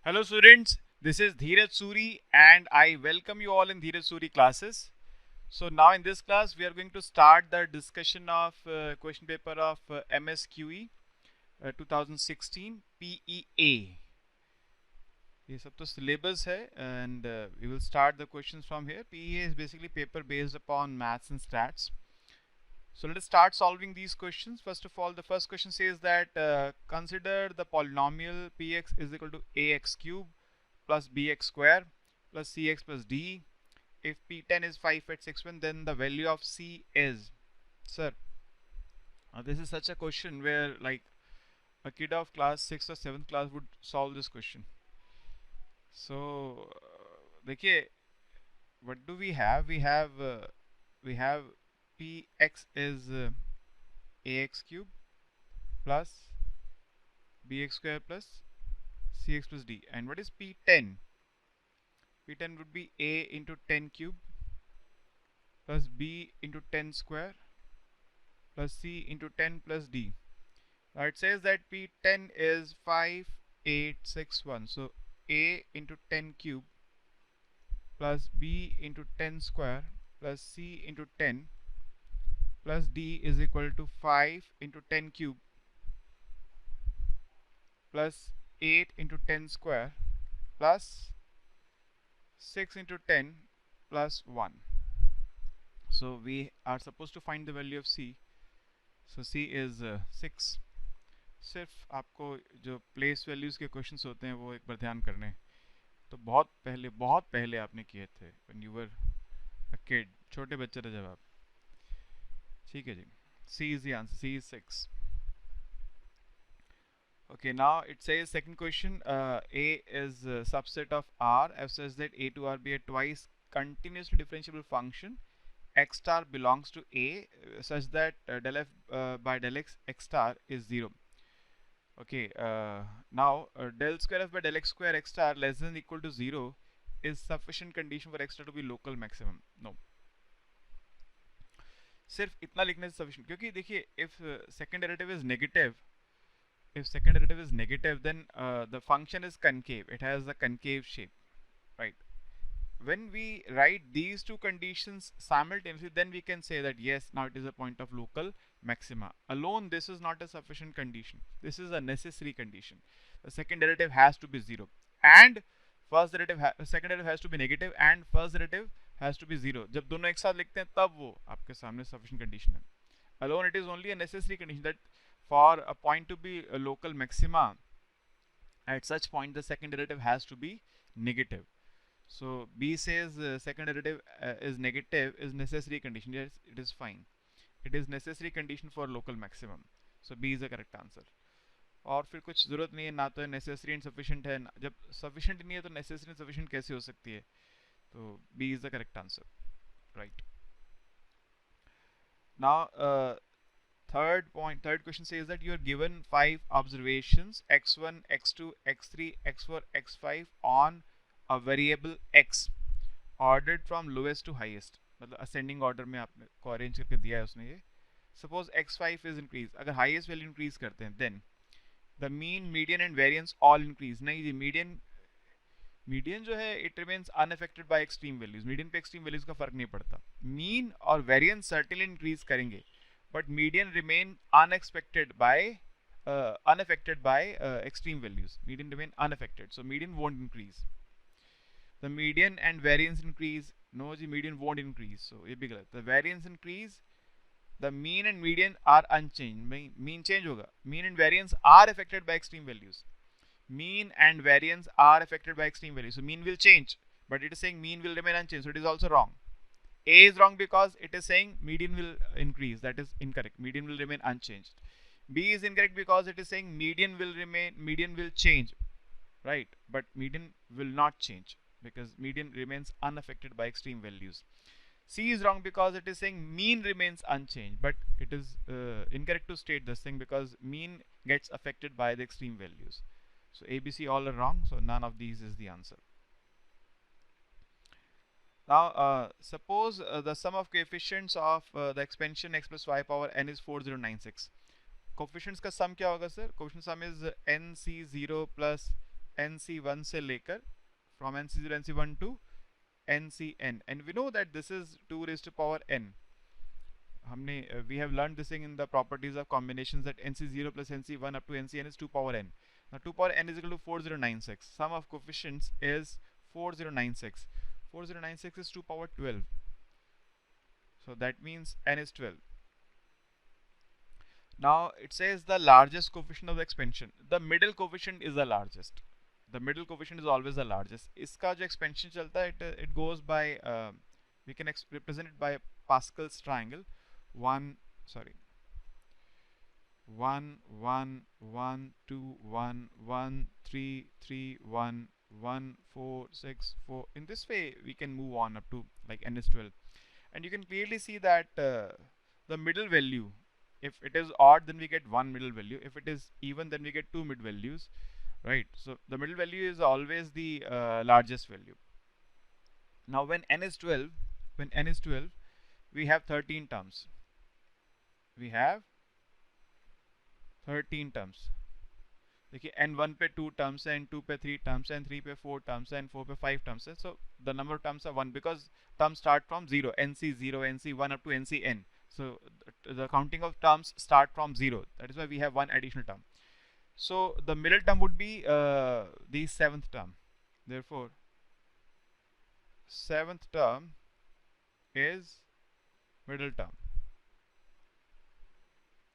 Hello students, this is Dheeraj Suri and I welcome you all in Dheeraj Suri classes. So now in this class we are going to start the discussion of question paper of MSQE 2016 PEA. ये सब तो syllabus है and we will start the questions from here. PEA is basically paper based upon maths and stats. So let us start solving these questions. First of all, the first question says that consider the polynomial px is equal to ax cube plus bx square plus cx plus d. If p10 is 5 at 6 1, then the value of c is. Sir, this is such a question where like a kid of class 6th or 7th class would solve this question. So देखिए, what do we have? We have px is ax cube plus bx square plus cx plus d. And what is p10? P10 would be a into 10 cube plus b into 10 square plus c into 10 plus d. Now it says that p10 is 5, 8, 6, 1. So a into 10 cube plus b into 10 square plus c into 10 plus d is equal to 5 into 10 cube plus 8 into 10 square plus 6 into 10 plus 1. So we are supposed to find the value of c. So c is 6. सिर्फ आपको जो place values के questions होते हैं वो एक बार ध्यान करने हैं. तो बहुत पहले आपने किए थे when you were a kid, छोटे बच्चे थे जब आप. ठीक है जी. C is the answer. C is 6. Okay, now it says second question, a is a subset of r f such that a to r be a twice continuously differentiable function. X star belongs to a such that del f by del x star is 0. Okay, now del square f by del x square x star less than or equal to 0 is sufficient condition for x star to be local maximum. No, सिर्फ इतना लिखने से sufficient, क्योंकि देखिए if second derivative is negative, then the function is concave. It has a concave shape, right? When we write these two conditions simultaneously, then we can say that yes, now it is a point of local maxima. Alone, this is not a sufficient condition. This is a necessary condition. The second derivative has to be 0, and second derivative has to be negative, and first derivative has to be 0. जब दोनों एक साथ लिखते हैं तब वो आपके सामने sufficient condition है. Alone, it is only a necessary condition that for a point to be a local maxima, at such point the second derivative has to be negative. So B says second derivative is negative is necessary condition. Yes, it is fine. It is necessary condition for local maximum. So B is the correct answer. और फिर कुछ जरूरत नहीं है, ना तो necessary and sufficient है. जब sufficient नहीं है तो necessary and sufficient कैसे हो सकती है? तो B is the correct answer. Right. Now third question says that you are given 5 observations x1, x2, x3, x4, x5 on a variable x ordered from lowest to highest. मतलब ascending order में आपने को arrange करके दिया है उसने ये. Suppose x5 is increased. अगर highest value increase करते हैं then the mean, median and variance all increase. नहीं जी, median जो है it remains unaffected by extreme values. Median पे extreme values का फर्क नहीं पड़ता. Mean और variance certainly increase करेंगे, but median remain unaffected by extreme values. Median remain unaffected, so median won't increase. The median and variance increase. No, the median won't increase. So ये भी गलत. The variance increase. The mean and median are unchanged. Mean change होगा. Mean and variance are affected by extreme values. Mean and variance are affected by extreme values. So mean will change, but it is saying mean will remain unchanged. So it is also wrong. A is wrong because it is saying median will increase. That is incorrect. Median will remain unchanged. B is incorrect because it is saying median will change, right? But median will not change because median remains unaffected by extreme values. C is wrong because it is saying mean remains unchanged, but it is incorrect to state this thing because mean gets affected by the extreme values. So A, B, C all are wrong, so none of these is the answer. Now suppose the sum of coefficients of the expansion x plus y power n is 4096. Coefficients का sum क्या होगा sir? Coefficient sum is nc0 plus NC1 से लेकर from NC0 NC1 to NCN, and we know that this is 2 raised to power n. हमने we have learned this thing in the properties of combinations that NC0 plus NC1 up to NCN is 2 power n. Now 2 power n is equal to 4096. Sum of coefficients is 4096. 4096 is 2 power 12. So that means n is 12. Now it says the largest coefficient of the expansion. The middle coefficient is the largest. The middle coefficient is always the largest. इसका जो expansion चलता है, it goes by we can represent it by Pascal's triangle. 1 1 1 2 1 1 3 3 1 1 4 6 4. In this way we can move on up to like n is 12, and you can clearly see that the middle value, if it is odd then we get one middle value, if it is even then we get two mid values, right? So the middle value is always the largest value. Now when n is 12, we have 13 terms. We have 13 terms. देखिए n1 पे 2 terms है, n2 पे 3 terms है, n3 पे 4 terms है, n4 पे 5 terms है. So the number of terms are 1 because terms start from 0, nc0, nc1 up to ncn. So the counting of terms start from 0. That is why we have one additional term. So the middle term would be the 7th term. Therefore 7th term is middle term.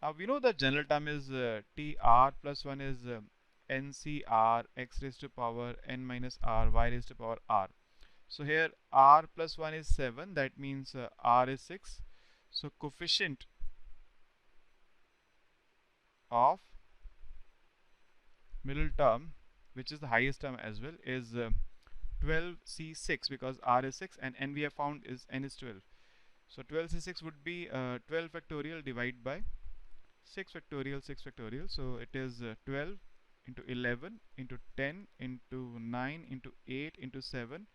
Now we know the general term is tr plus 1 is ncr x raised to power n minus r y raised to power r. So here r plus 1 is 7, that means r is 6. So coefficient of middle term, which is the highest term as well, is 12c6 because r is 6 and n we have found is n is 12. So 12c6 would be 12 factorial divided by 6 factorial, 6 factorial. So it is 12 into 11 into 10 into 9 into 8 into 7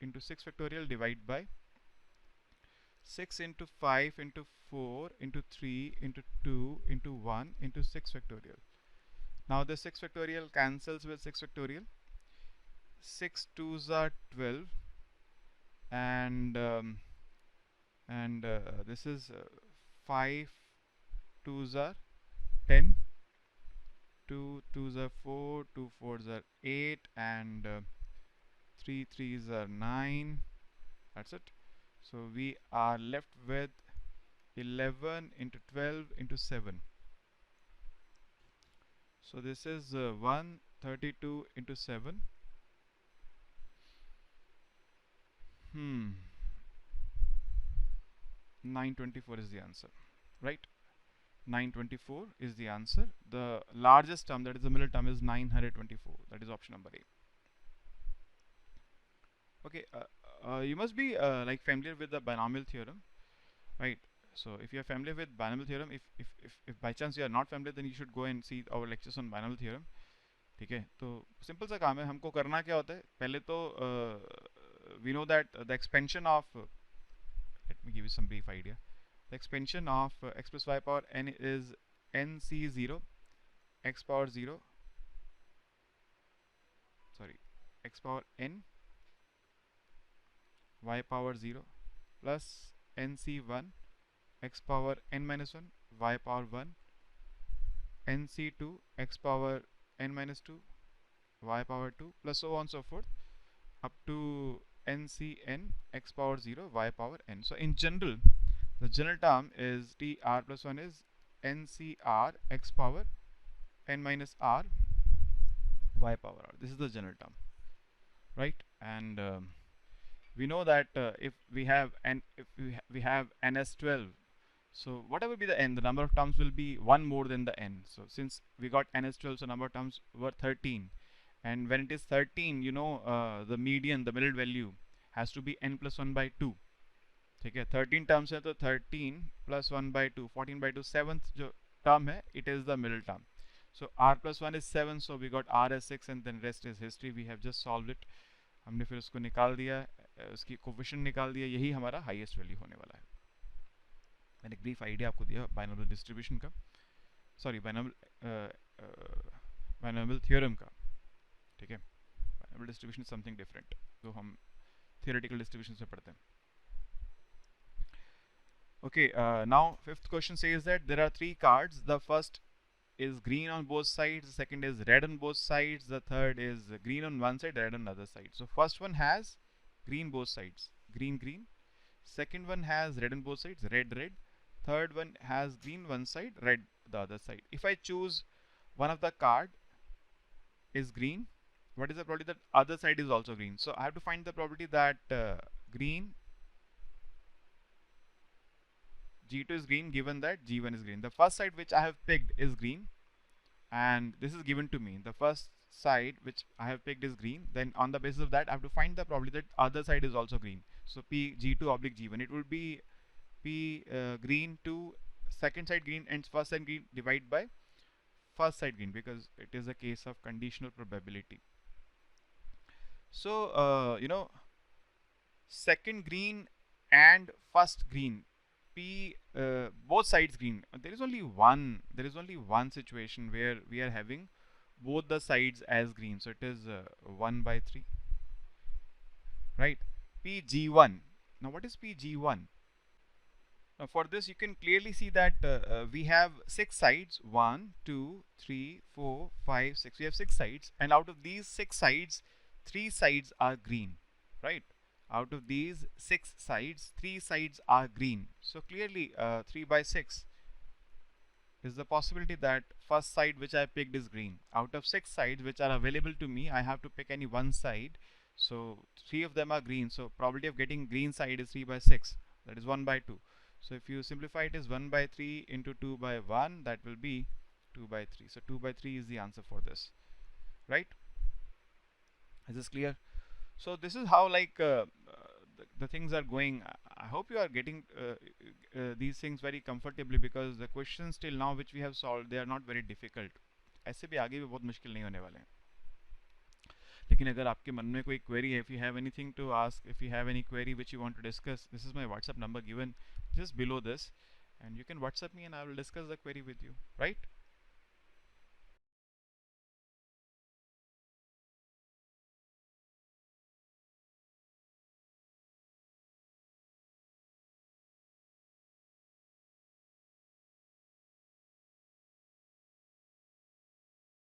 into 6 factorial divided by 6 into 5 into 4 into 3 into 2 into 1 into 6 factorial. Now the 6 factorial cancels with 6 factorial. 6 2s are 12, and this is 5 2s are 10, 2 2s are 4, 2 4s are 8, and 3 3s are 9. That's it. So we are left with 11 into 12 into 7. So this is 132 into 7. 924 is the answer, right? 924 is the answer. The largest term, that is the middle term, is 924. That is option number A. Okay, you must be like familiar with the binomial theorem, right? So if you are familiar with binomial theorem, if by chance you are not familiar, then you should go and see our lectures on binomial theorem. ठीक है, तो simple सा काम है, हमको करना क्या होता है, पहले तो we know that the expansion of let me give you some brief idea. The expansion of x plus y power n is nc0 x power 0 x power n y power 0 plus nc1 x power n minus 1 y power 1 nc2 x power n minus 2 y power 2 plus so on and so forth up to ncn x power 0 y power n. So in general, the general term is tr plus 1 is ncr x power n minus r y power r. This is the general term, right? And we know that if we have ns12, so whatever be the n, the number of terms will be one more than the n. So since we got ns12, so number of terms were 13, and when it is 13, you know, the median, the middle value has to be n plus 1 by 2. ठीक है, 13 terms है तो 13 plus 1 by 2, 14 by 2, 7th जो term है, it is the middle term. So r plus 1 is 7, so we got r as 6, and then rest is history. We have just solved it. हमने फिर उसको निकाल दिया, उसकी कोफिशिएंट निकाल दिया, यही हमारा हाईएस्ट वैल्यू होने वाला है. मैंने एक ब्रीफ आइडिया आपको दिया बाइनोमियल डिस्ट्रीब्यूशन का, सॉरी बाइनोमियल थ्योरम का. ठीक है, binomial distribution is something different जो हम थियोरेटिकल डिस्ट्रीब्यूशन में पढ़ते हैं. Okay, now fifth question says that there are three cards. The first is green on both sides, the second is red on both sides, the third is green on one side, red on the other side. So first one has green both sides, green green. Second one has red on both sides, red red. Third one has green one side, red the other side. If I choose one of the card is green, what is the probability that other side is also green? So I have to find the probability that green G2 is green given that G1 is green. The first side which I have picked is green, and this is given to me. The first side which I have picked is green. Then on the basis of that, I have to find the probability that other side is also green. So P G2 oblique G1. It will be P green to second side green and first side green divided by first side green, because it is a case of conditional probability. So second green and first green, P both sides green. There is only one situation where we are having both the sides as green, so it is 1 by 3, right? PG1. Now what is PG1? Now for this you can clearly see that we have 6 sides, 1 2 3 4 5 6. We have 6 sides, and out of these 6 sides 3 sides are green, right? Out of these 6 sides 3 sides are green. So clearly 3 by 6 is the possibility that first side which I picked is green. Out of 6 sides which are available to me, I have to pick any one side. So 3 of them are green, so probability of getting green side is 3 by 6, that is 1 by 2. So if you simplify it is 1 by 3 into 2 by 1, that will be 2 by 3. So 2 by 3 is the answer for this, right? Is this clear? So this is how the things are going. I hope you are getting these things very comfortably, because the questions till now which we have solved, they are not very difficult. ऐसे भी आगे भी बहुत मुश्किल नहीं होने वाले हैं. लेकिन अगर आपके मन में कोई query है, if you have anything to ask, if you have any query which you want to discuss, this is my WhatsApp number given just below this, and you can WhatsApp me and I will discuss the query with you, right?